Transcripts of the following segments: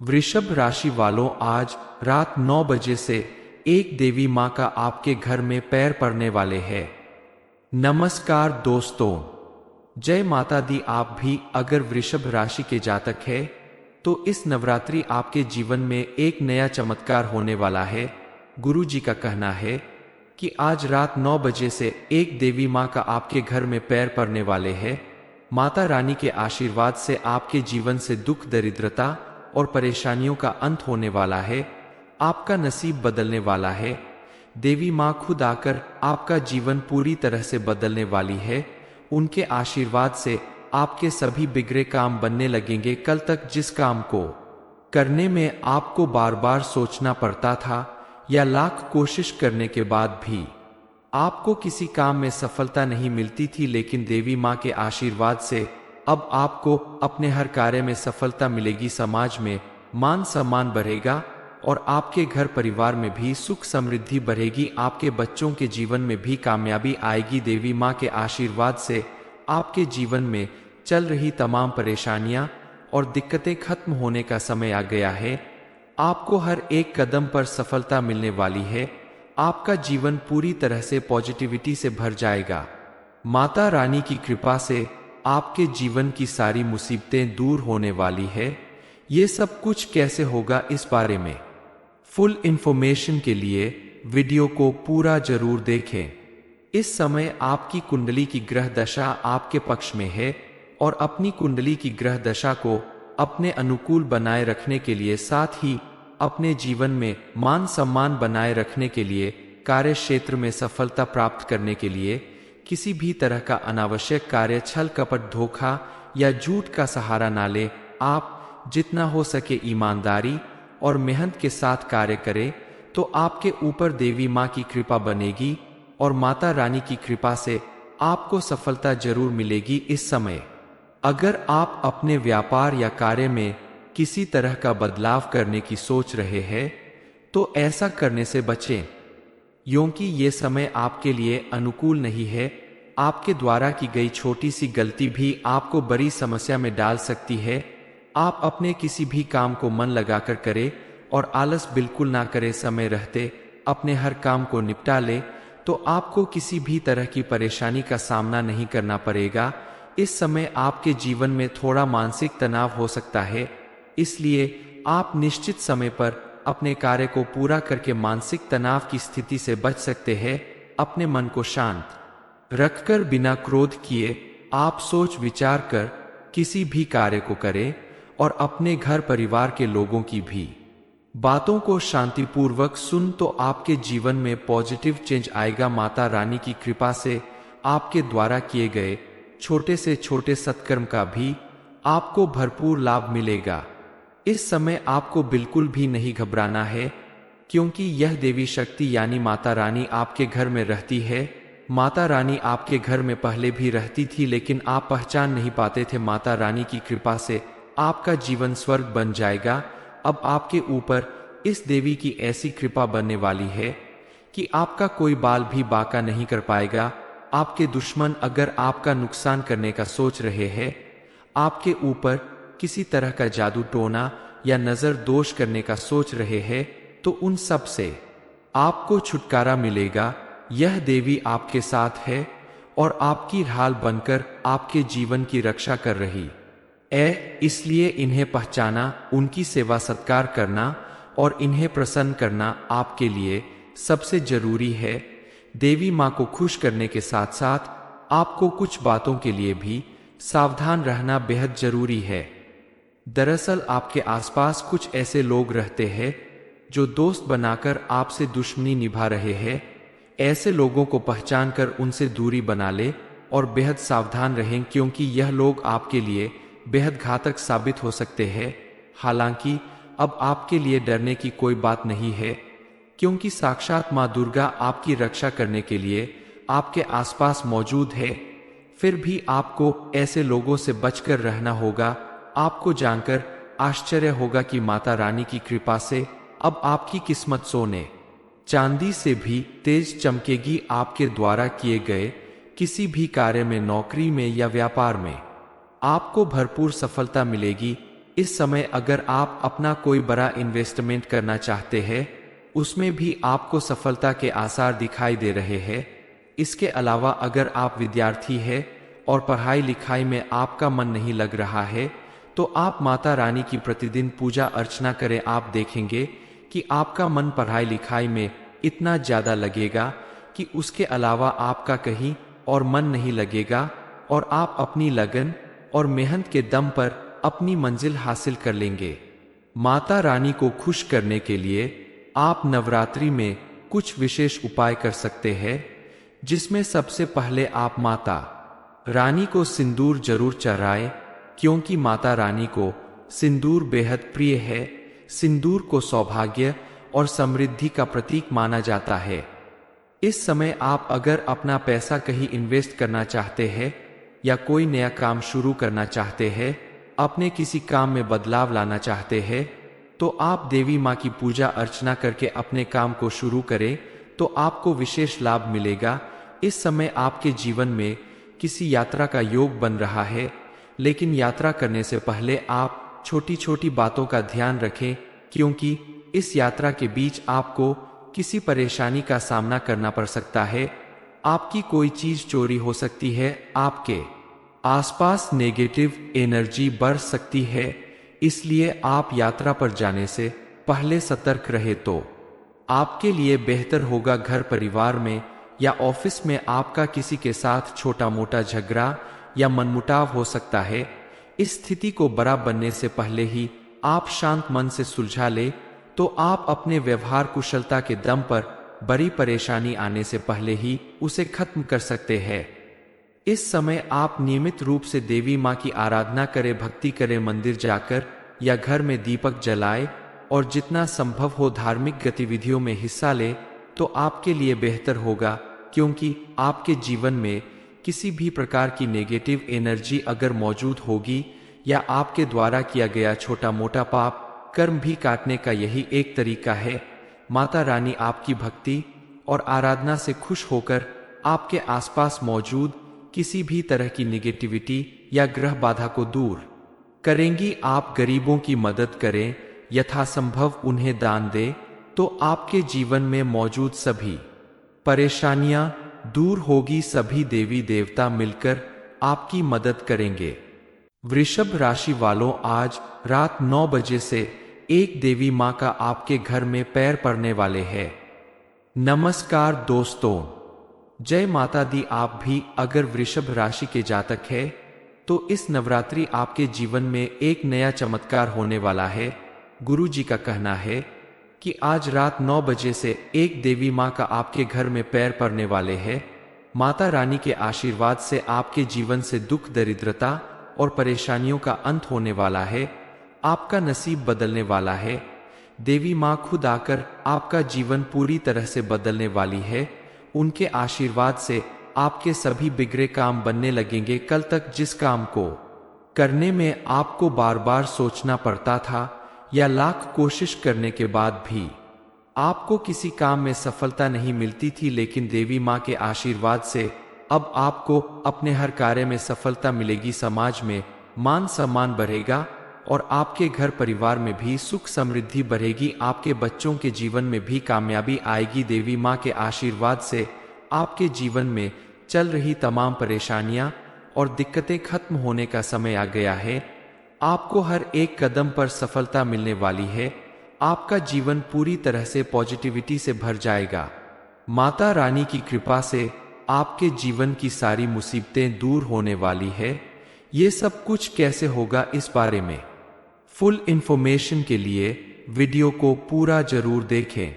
वृषभ राशि वालों, आज रात 9 बजे से एक देवी माँ का आपके घर में पैर पड़ने वाले हैं। नमस्कार दोस्तों, जय माता दी। आप भी अगर वृषभ राशि के जातक है तो इस नवरात्रि आपके जीवन में एक नया चमत्कार होने वाला है। गुरु जी का कहना है कि आज रात 9 बजे से एक देवी माँ का आपके घर में पैर पड़ने वाले हैं। माता रानी के आशीर्वाद से आपके जीवन से दुख, दरिद्रता और परेशानियों का अंत होने वाला है। आपका नसीब बदलने वाला है। देवी माँ खुद आकर आपका जीवन पूरी तरह से बदलने वाली है। उनके आशीर्वाद से आपके सभी बिगड़े काम बनने लगेंगे। कल तक जिस काम को करने में आपको बार बार सोचना पड़ता था या लाख कोशिश करने के बाद भी आपको किसी काम में सफलता नहीं मिलती थी, लेकिन देवी माँ के आशीर्वाद से अब आपको अपने हर कार्य में सफलता मिलेगी। समाज में मान सम्मान बढ़ेगा और आपके घर परिवार में भी सुख समृद्धि बढ़ेगी। आपके बच्चों के जीवन में भी कामयाबी आएगी। देवी माँ के आशीर्वाद से आपके जीवन में चल रही तमाम परेशानियां और दिक्कतें खत्म होने का समय आ गया है। आपको हर एक कदम पर सफलता मिलने वाली है। आपका जीवन पूरी तरह से पॉजिटिविटी से भर जाएगा। माता रानी की कृपा से आपके जीवन की सारी मुसीबतें दूर होने वाली है। ये सब कुछ कैसे होगा, इस बारे में फुल इंफॉर्मेशन के लिए वीडियो को पूरा जरूर देखें। इस समय आपकी कुंडली की ग्रह दशा आपके पक्ष में है और अपनी कुंडली की ग्रह दशा को अपने अनुकूल बनाए रखने के लिए, साथ ही अपने जीवन में मान सम्मान बनाए रखने के लिए, कार्य क्षेत्र में सफलता प्राप्त करने के लिए किसी भी तरह का अनावश्यक कार्य, छल कपट, धोखा या झूठ का सहारा ना ले। आप जितना हो सके ईमानदारी और मेहनत के साथ कार्य करें तो आपके ऊपर देवी माँ की कृपा बनेगी और माता रानी की कृपा से आपको सफलता जरूर मिलेगी। इस समय अगर आप अपने व्यापार या कार्य में किसी तरह का बदलाव करने की सोच रहे हैं तो ऐसा करने से बचें, क्योंकि ये समय आपके लिए अनुकूल नहीं है। आपके द्वारा की गई छोटी सी गलती भी आपको बड़ी समस्या में डाल सकती है। आप अपने किसी भी काम को मन लगाकर करें और आलस बिल्कुल ना करें। समय रहते अपने हर काम को निपटा ले तो आपको किसी भी तरह की परेशानी का सामना नहीं करना पड़ेगा। इस समय आपके जीवन में थोड़ा मानसिक तनाव हो सकता है, इसलिए आप निश्चित समय पर अपने कार्य को पूरा करके मानसिक तनाव की स्थिति से बच सकते हैं। अपने मन को शांत रखकर बिना क्रोध किए आप सोच विचार कर किसी भी कार्य को करें और अपने घर परिवार के लोगों की भी बातों को शांतिपूर्वक सुन तो आपके जीवन में पॉजिटिव चेंज आएगा। माता रानी की कृपा से आपके द्वारा किए गए छोटे से छोटे सत्कर्म का भी आपको भरपूर लाभ मिलेगा। इस समय आपको बिल्कुल भी नहीं घबराना है, क्योंकि यह देवी शक्ति यानी माता रानी आपके घर में रहती है। माता रानी आपके घर में पहले भी रहती थी, लेकिन आप पहचान नहीं पाते थे। माता रानी की कृपा से आपका जीवन स्वर्ग बन जाएगा। अब आपके ऊपर इस देवी की ऐसी कृपा बनने वाली है कि आपका कोई बाल भी बाका नहीं कर पाएगा। आपके दुश्मन अगर आपका नुकसान करने का सोच रहे हैं, आपके ऊपर किसी तरह का जादू टोना या नजर दोष करने का सोच रहे हैं, तो उन सब से आपको छुटकारा मिलेगा। यह देवी आपके साथ है और आपकी ढाल बनकर आपके जीवन की रक्षा कर रही है। इसलिए इन्हें पहचाना, उनकी सेवा सत्कार करना और इन्हें प्रसन्न करना आपके लिए सबसे जरूरी है। देवी माँ को खुश करने के साथ साथ आपको कुछ बातों के लिए भी सावधान रहना बेहद जरूरी है। दरअसल आपके आसपास कुछ ऐसे लोग रहते हैं जो दोस्त बनाकर आपसे दुश्मनी निभा रहे हैं। ऐसे लोगों को पहचान कर उनसे दूरी बना ले और बेहद सावधान रहें, क्योंकि यह लोग आपके लिए बेहद घातक साबित हो सकते हैं। हालांकि अब आपके लिए डरने की कोई बात नहीं है, क्योंकि साक्षात माँ दुर्गा आपकी रक्षा करने के लिए आपके आसपास मौजूद है। फिर भी आपको ऐसे लोगों से बचकर रहना होगा। आपको जानकर आश्चर्य होगा कि माता रानी की कृपा से अब आपकी किस्मत सोने चांदी से भी तेज चमकेगी। आपके द्वारा किए गए किसी भी कार्य में, नौकरी में या व्यापार में आपको भरपूर सफलता मिलेगी। इस समय अगर आप अपना कोई बड़ा इन्वेस्टमेंट करना चाहते हैं, उसमें भी आपको सफलता के आसार दिखाई दे रहे हैं। इसके अलावा अगर आप विद्यार्थी हैं और पढ़ाई लिखाई में आपका मन नहीं लग रहा है, तो आप माता रानी की प्रतिदिन पूजा अर्चना करें। आप देखेंगे कि आपका मन पढ़ाई लिखाई में इतना ज्यादा लगेगा कि उसके अलावा आपका कहीं और मन नहीं लगेगा और आप अपनी लगन और मेहनत के दम पर अपनी मंजिल हासिल कर लेंगे। माता रानी को खुश करने के लिए आप नवरात्रि में कुछ विशेष उपाय कर सकते हैं, जिसमें सबसे पहले आप माता रानी को सिंदूर जरूर चढ़ाएं, क्योंकि माता रानी को सिंदूर बेहद प्रिय है। सिंदूर को सौभाग्य और समृद्धि का प्रतीक माना जाता है। इस समय आप अगर अपना पैसा कहीं इन्वेस्ट करना चाहते हैं या कोई नया काम शुरू करना चाहते हैं, अपने किसी काम में बदलाव लाना चाहते हैं, तो आप देवी माँ की पूजा अर्चना करके अपने काम को शुरू करें, तो आपको विशेष लाभ मिलेगा। इस समय आपके जीवन में किसी यात्रा का योग बन रहा है, लेकिन यात्रा करने से पहले आप छोटी छोटी बातों का ध्यान रखें, क्योंकि इस यात्रा के बीच आपको किसी परेशानी का सामना करना पड़ सकता है। आपकी कोई चीज चोरी हो सकती है, आपके आसपास नेगेटिव एनर्जी बढ़ सकती है, इसलिए आप यात्रा पर जाने से पहले सतर्क रहे तो आपके लिए बेहतर होगा। घर परिवार में या ऑफिस में आपका किसी के साथ छोटा मोटा झगड़ा या मनमुटाव हो सकता है। इस स्थिति को बड़ा बनने से पहले ही आप शांत मन से सुलझा ले, तो आप अपने व्यवहार कुशलता के दम पर बड़ी परेशानी आने से पहले ही उसे खत्म कर सकते हैं। इस समय आप नियमित रूप से देवी माँ की आराधना करें, भक्ति करें, मंदिर जाकर या घर में दीपक जलाए और जितना संभव हो धार्मिक गतिविधियों में हिस्सा ले, तो आपके लिए बेहतर होगा। क्योंकि आपके जीवन में किसी भी प्रकार की नेगेटिव एनर्जी अगर मौजूद होगी या आपके द्वारा किया गया छोटा मोटा पाप कर्म भी काटने का यही एक तरीका है। माता रानी आपकी भक्ति और आराधना से खुश होकर आपके आसपास मौजूद किसी भी तरह की नेगेटिविटी या ग्रह बाधा को दूर करेंगी। आप गरीबों की मदद करें, यथासंभव उन्हें दान दें, तो आपके जीवन में मौजूद सभी परेशानियां दूर होगी। सभी देवी देवता मिलकर आपकी मदद करेंगे। वृषभ राशि वालों, आज रात 9 बजे से एक देवी माँ का आपके घर में पैर पड़ने वाले हैं। नमस्कार दोस्तों, जय माता दी। आप भी अगर वृषभ राशि के जातक है, तो इस नवरात्रि आपके जीवन में एक नया चमत्कार होने वाला है। गुरु जी का कहना है कि आज रात 9 बजे से एक देवी माँ का आपके घर में पैर पड़ने वाले हैं। माता रानी के आशीर्वाद से आपके जीवन से दुख, दरिद्रता और परेशानियों का अंत होने वाला है। आपका नसीब बदलने वाला है। देवी माँ खुद आकर आपका जीवन पूरी तरह से बदलने वाली है। उनके आशीर्वाद से आपके सभी बिगड़े काम बनने लगेंगे। कल तक जिस काम को करने में आपको बार बार सोचना पड़ता था या लाख कोशिश करने के बाद भी आपको किसी काम में सफलता नहीं मिलती थी, लेकिन देवी माँ के आशीर्वाद से अब आपको अपने हर कार्य में सफलता मिलेगी। समाज में मान सम्मान बढ़ेगा और आपके घर परिवार में भी सुख समृद्धि बढ़ेगी। आपके बच्चों के जीवन में भी कामयाबी आएगी। देवी माँ के आशीर्वाद से आपके जीवन में चल रही तमाम परेशानियां और दिक्कतें खत्म होने का समय आ गया है। आपको हर एक कदम पर सफलता मिलने वाली है। आपका जीवन पूरी तरह से पॉजिटिविटी से भर जाएगा। माता रानी की कृपा से आपके जीवन की सारी मुसीबतें दूर होने वाली है। ये सब कुछ कैसे होगा, इस बारे में फुल इंफॉर्मेशन के लिए वीडियो को पूरा जरूर देखें।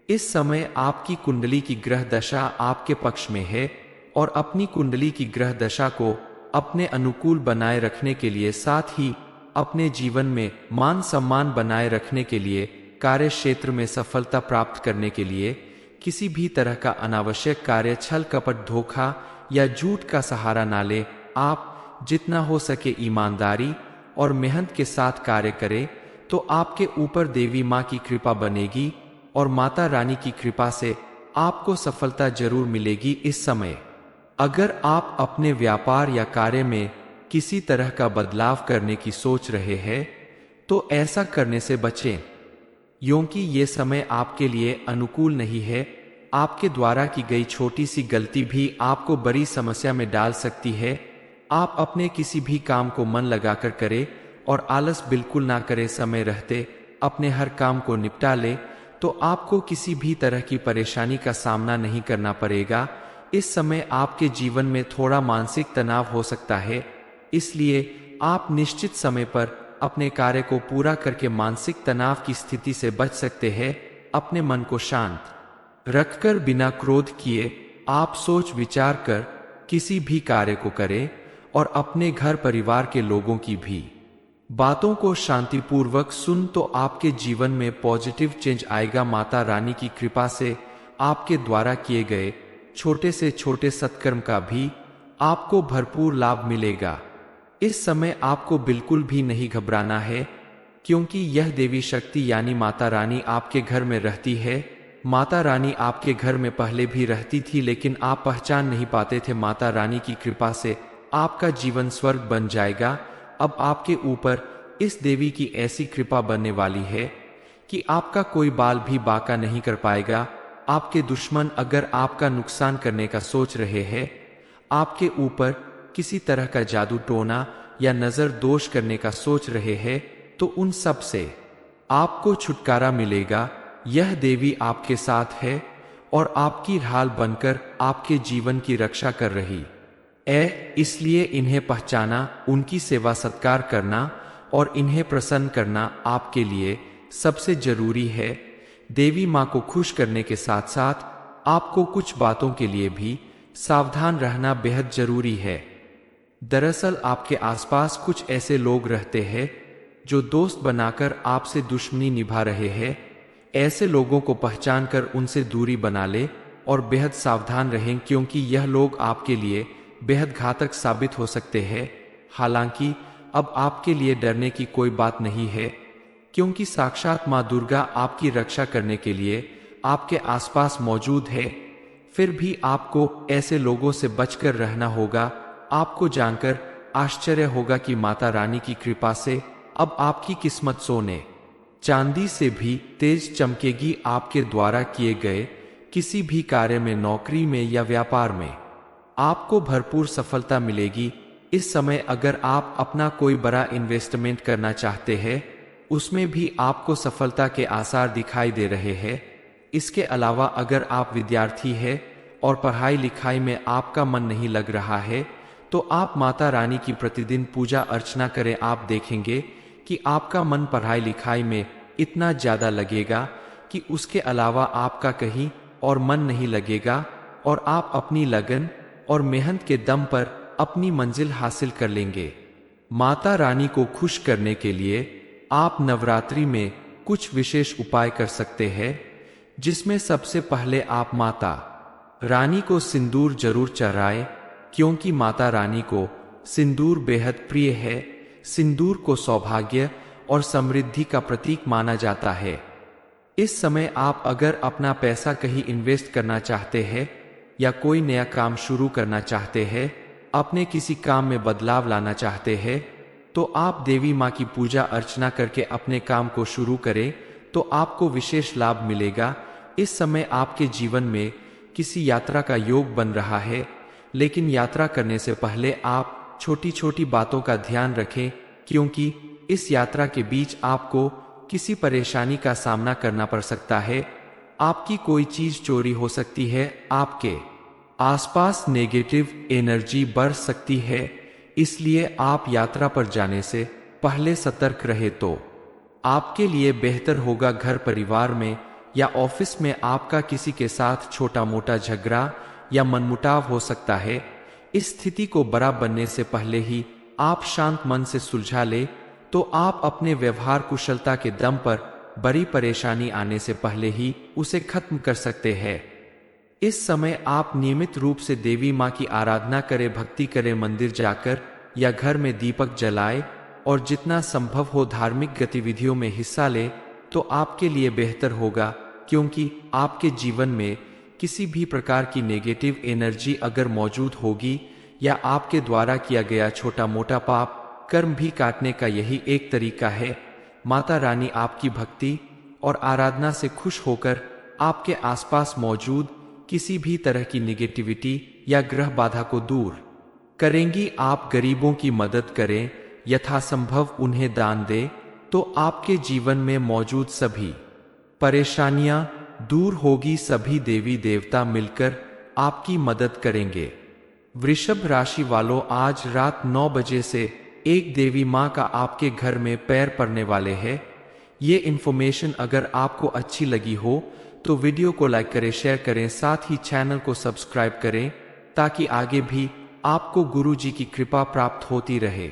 इस समय आपकी कुंडली की ग्रह दशा आपके पक्ष में है और अपनी कुंडली की ग्रह दशा को अपने अनुकूल बनाए रखने के लिए, साथ ही अपने जीवन में मान सम्मान बनाए रखने के लिए, कार्य क्षेत्र में सफलता प्राप्त करने के लिए किसी भी तरह का अनावश्यक कार्य, छल कपट, धोखा या झूठ का सहारा ना ले। आप जितना हो सके ईमानदारी और मेहनत के साथ कार्य करें, तो आपके ऊपर देवी माँ की कृपा बनेगी और माता रानी की कृपा से आपको सफलता जरूर मिलेगी। इस समय अगर आप अपने व्यापार या कार्य में किसी तरह का बदलाव करने की सोच रहे हैं तो ऐसा करने से बचें, क्योंकि ये समय आपके लिए अनुकूल नहीं है। आपके द्वारा की गई छोटी सी गलती भी आपको बड़ी समस्या में डाल सकती है। आप अपने किसी भी काम को मन लगाकर करें और आलस बिल्कुल ना करें। समय रहते अपने हर काम को निपटा ले तो आपको किसी भी तरह की परेशानी का सामना नहीं करना पड़ेगा। इस समय आपके जीवन में थोड़ा मानसिक तनाव हो सकता है, इसलिए आप निश्चित समय पर अपने कार्य को पूरा करके मानसिक तनाव की स्थिति से बच सकते हैं। अपने मन को शांत रखकर बिना क्रोध किए आप सोच विचार कर किसी भी कार्य को करें और अपने घर परिवार के लोगों की भी बातों को शांतिपूर्वक सुन तो आपके जीवन में पॉजिटिव चेंज आएगा। माता रानी की कृपा से आपके द्वारा किए गए छोटे से छोटे सत्कर्म का भी आपको भरपूर लाभ मिलेगा। इस समय आपको बिल्कुल भी नहीं घबराना है, क्योंकि यह देवी शक्ति यानी माता रानी आपके घर में रहती है। माता रानी आपके घर में पहले भी रहती थी, लेकिन आप पहचान नहीं पाते थे। माता रानी की कृपा से आपका जीवन स्वर्ग बन जाएगा। अब आपके ऊपर इस देवी की ऐसी कृपा बनने वाली है कि आपका कोई बाल भी बांका नहीं कर पाएगा। आपके दुश्मन अगर आपका नुकसान करने का सोच रहे हैं, आपके ऊपर किसी तरह का जादू टोना या नजर दोष करने का सोच रहे हैं, तो उन सब से आपको छुटकारा मिलेगा। यह देवी आपके साथ है और आपकी ढाल बनकर आपके जीवन की रक्षा कर रही है। इसलिए इन्हें पहचाना, उनकी सेवा सत्कार करना और इन्हें प्रसन्न करना आपके लिए सबसे जरूरी है। देवी माँ को खुश करने के साथ साथ आपको कुछ बातों के लिए भी सावधान रहना बेहद जरूरी है। दरअसल आपके आसपास कुछ ऐसे लोग रहते हैं जो दोस्त बनाकर आपसे दुश्मनी निभा रहे हैं। ऐसे लोगों को पहचान कर उनसे दूरी बना ले और बेहद सावधान रहें, क्योंकि यह लोग आपके लिए बेहद घातक साबित हो सकते हैं। हालांकि अब आपके लिए डरने की कोई बात नहीं है, क्योंकि साक्षात माँ दुर्गा आपकी रक्षा करने के लिए आपके आसपास मौजूद है। फिर भी आपको ऐसे लोगों से बचकर रहना होगा। आपको जानकर आश्चर्य होगा कि माता रानी की कृपा से अब आपकी किस्मत सोने चांदी से भी तेज चमकेगी। आपके द्वारा किए गए किसी भी कार्य में, नौकरी में या व्यापार में आपको भरपूर सफलता मिलेगी। इस समय अगर आप अपना कोई बड़ा इन्वेस्टमेंट करना चाहते हैं, उसमें भी आपको सफलता के आसार दिखाई दे रहे हैं। इसके अलावा अगर आप विद्यार्थी हैं और पढ़ाई लिखाई में आपका मन नहीं लग रहा है, तो आप माता रानी की प्रतिदिन पूजा अर्चना करें। आप देखेंगे कि आपका मन पढ़ाई लिखाई में इतना ज्यादा लगेगा कि उसके अलावा आपका कहीं और मन नहीं लगेगा और आप अपनी लगन और मेहनत के दम पर अपनी मंजिल हासिल कर लेंगे। माता रानी को खुश करने के लिए आप नवरात्रि में कुछ विशेष उपाय कर सकते हैं, जिसमें सबसे पहले आप माता रानी को सिंदूर जरूर चढ़ाएं, क्योंकि माता रानी को सिंदूर बेहद प्रिय है। सिंदूर को सौभाग्य और समृद्धि का प्रतीक माना जाता है। इस समय आप अगर अपना पैसा कहीं इन्वेस्ट करना चाहते हैं या कोई नया काम शुरू करना चाहते हैं, अपने किसी काम में बदलाव लाना चाहते हैं, तो आप देवी माँ की पूजा अर्चना करके अपने काम को शुरू करें तो आपको विशेष लाभ मिलेगा। इस समय आपके जीवन में किसी यात्रा का योग बन रहा है, लेकिन यात्रा करने से पहले आप छोटी छोटी बातों का ध्यान रखें, क्योंकि इस यात्रा के बीच आपको किसी परेशानी का सामना करना पड़ सकता है। आपकी कोई चीज चोरी हो सकती है, आपके आसपास नेगेटिव एनर्जी बढ़ सकती है। इसलिए आप यात्रा पर जाने से पहले सतर्क रहे तो आपके लिए बेहतर होगा। घर परिवार में या ऑफिस में आपका किसी के साथ छोटा मोटा झगड़ा या मनमुटाव हो सकता है। इस स्थिति को बड़ा बनने से पहले ही आप शांत मन से सुलझा ले तो आप अपने व्यवहार कुशलता के दम पर बड़ी परेशानी आने से पहले ही उसे खत्म कर सकते हैं। इस समय आप नियमित रूप से देवी माँ की आराधना करें, भक्ति करें, मंदिर जाकर या घर में दीपक जलाए और जितना संभव हो धार्मिक गतिविधियों में हिस्सा ले तो आपके लिए बेहतर होगा, क्योंकि आपके जीवन में किसी भी प्रकार की नेगेटिव एनर्जी अगर मौजूद होगी या आपके द्वारा किया गया छोटा मोटा पाप कर्म भी काटने का यही एक तरीका है। माता रानी आपकी भक्ति और आराधना से खुश होकर आपके आसपास मौजूद किसी भी तरह की निगेटिविटी या ग्रह बाधा को दूर करेंगी। आप गरीबों की मदद करें, यथासंभव उन्हें दान दें, तो आपके जीवन में मौजूद सभी परेशानियां दूर होगी। सभी देवी देवता मिलकर आपकी मदद करेंगे। वृषभ राशि वालों, आज रात 9 बजे से एक देवी माँ का आपके घर में पैर पड़ने वाले हैं। ये इन्फॉर्मेशन अगर आपको अच्छी लगी हो तो वीडियो को लाइक करें, शेयर करें, साथ ही चैनल को सब्सक्राइब करें ताकि आगे भी आपको गुरु जी की कृपा प्राप्त होती रहे।